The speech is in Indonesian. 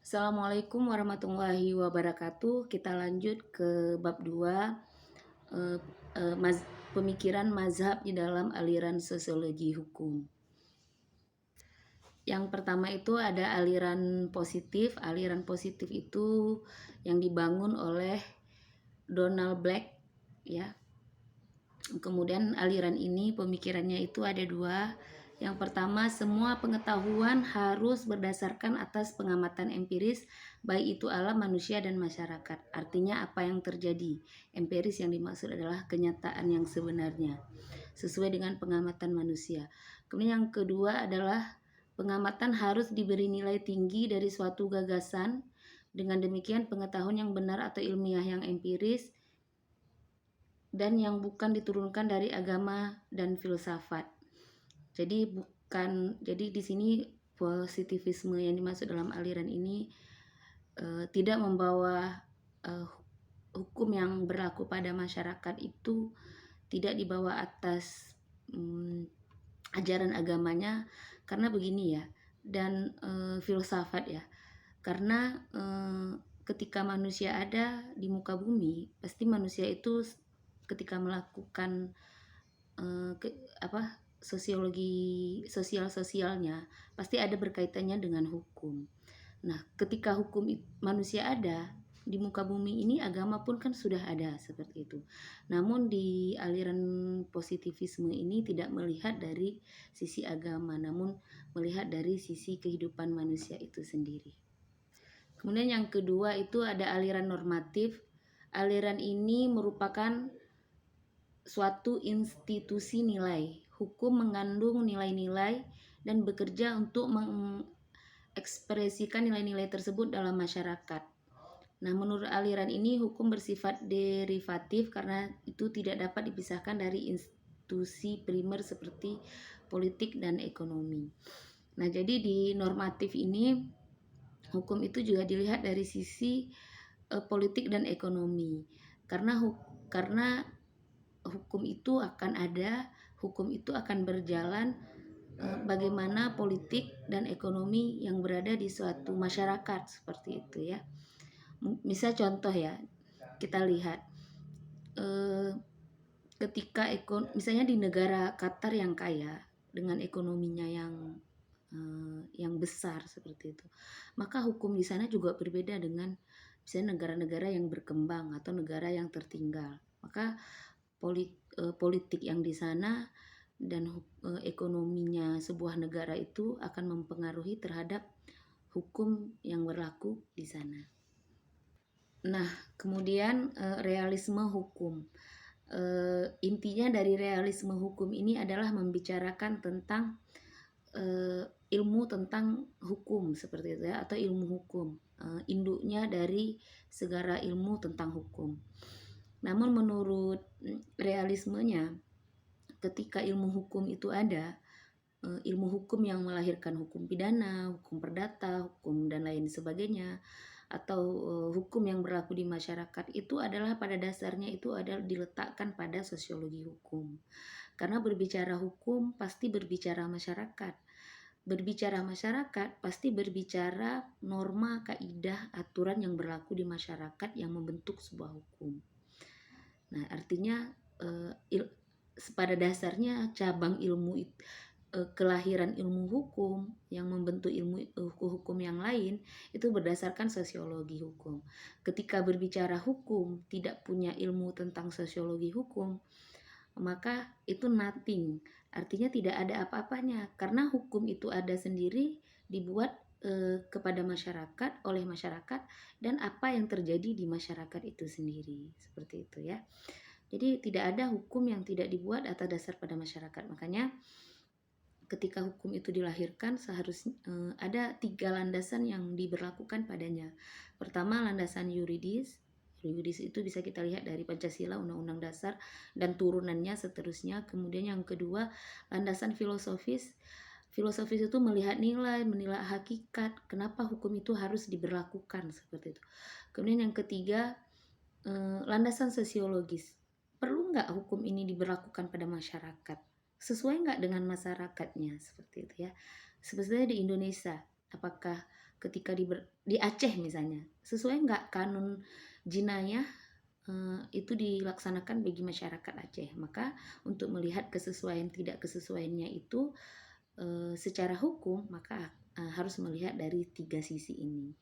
Assalamualaikum warahmatullahi wabarakatuh. Kita lanjut ke bab 2, eh, pemikiran mazhab di dalam aliran sosiologi hukum. Yang pertama itu ada aliran positif. Aliran positif itu yang dibangun oleh Donald Black, ya. Kemudian aliran ini pemikirannya itu ada dua. Yang pertama, semua pengetahuan harus berdasarkan atas pengamatan empiris, baik itu alam, manusia, dan masyarakat. Artinya apa yang terjadi. Empiris yang dimaksud adalah kenyataan yang sebenarnya, sesuai dengan pengamatan manusia. Kemudian yang kedua adalah pengamatan harus diberi nilai tinggi dari suatu gagasan. Dengan demikian pengetahuan yang benar atau ilmiah yang empiris dan yang bukan diturunkan dari agama dan filsafat. Jadi di sini positivisme yang dimaksud dalam aliran ini tidak membawa hukum yang berlaku pada masyarakat itu tidak dibawa atas ajaran agamanya, karena begini ya, dan filsafat ya. Karena ketika manusia ada di muka bumi, pasti manusia itu ketika melakukan sosialnya pasti ada berkaitannya dengan hukum. Nah, ketika hukum manusia ada di muka bumi ini, agama pun kan sudah ada seperti itu. Namun di aliran positivisme ini tidak melihat dari sisi agama, namun melihat dari sisi kehidupan manusia itu sendiri. Kemudian yang kedua itu ada aliran normatif. Aliran ini merupakan suatu institusi nilai. Hukum mengandung nilai-nilai dan bekerja untuk mengekspresikan nilai-nilai tersebut dalam masyarakat. Nah, menurut aliran ini hukum bersifat derivatif karena itu tidak dapat dipisahkan dari institusi primer seperti politik dan ekonomi. Nah, jadi di normatif ini hukum itu juga dilihat dari sisi politik dan ekonomi. Karena hukum itu akan ada, hukum itu akan berjalan bagaimana politik dan ekonomi yang berada di suatu masyarakat, seperti itu ya. Misal contoh ya, kita lihat ketika misalnya di negara Qatar yang kaya dengan ekonominya yang besar seperti itu, maka hukum di sana juga berbeda dengan misalnya negara-negara yang berkembang atau negara yang tertinggal. Maka politik yang di sana dan ekonominya sebuah negara itu akan mempengaruhi terhadap hukum yang berlaku di sana. Nah, kemudian realisme hukum. Intinya dari realisme hukum ini adalah membicarakan tentang ilmu tentang hukum seperti itu ya, atau ilmu hukum, induknya dari segala ilmu tentang hukum. Namun menurut realismenya, ketika ilmu hukum itu ada, ilmu hukum yang melahirkan hukum pidana, hukum perdata, hukum dan lain sebagainya, atau hukum yang berlaku di masyarakat, itu adalah pada dasarnya itu adalah diletakkan pada sosiologi hukum. Karena berbicara hukum pasti berbicara masyarakat. Berbicara masyarakat pasti berbicara norma, kaidah, aturan yang berlaku di masyarakat yang membentuk sebuah hukum. Nah, artinya pada dasarnya cabang ilmu kelahiran ilmu hukum yang membentuk ilmu hukum yang lain itu berdasarkan sosiologi hukum. Ketika berbicara hukum tidak punya ilmu tentang sosiologi hukum, maka itu nothing, artinya tidak ada apa-apanya, karena hukum itu ada sendiri, dibuat kepada masyarakat, oleh masyarakat, dan apa yang terjadi di masyarakat itu sendiri, seperti itu ya. Jadi tidak ada hukum yang tidak dibuat atas dasar pada masyarakat. Makanya ketika hukum itu dilahirkan seharusnya ada 3 landasan yang diberlakukan padanya. Pertama, landasan yuridis. Yuridis itu bisa kita lihat dari Pancasila, Undang-Undang Dasar, dan turunannya seterusnya. Kemudian yang kedua, landasan filosofis. Filosofis itu melihat nilai, menilai hakikat, kenapa hukum itu harus diberlakukan seperti itu. Kemudian yang ketiga, landasan sosiologis. Perlu nggak hukum ini diberlakukan pada masyarakat? Sesuai nggak dengan masyarakatnya, seperti itu ya. Sebetulnya di Indonesia, apakah ketika di Aceh misalnya, sesuai nggak kanun jinayah itu dilaksanakan bagi masyarakat Aceh. Maka untuk melihat kesesuaian tidak kesesuaiannya itu secara hukum, maka harus melihat dari tiga sisi ini.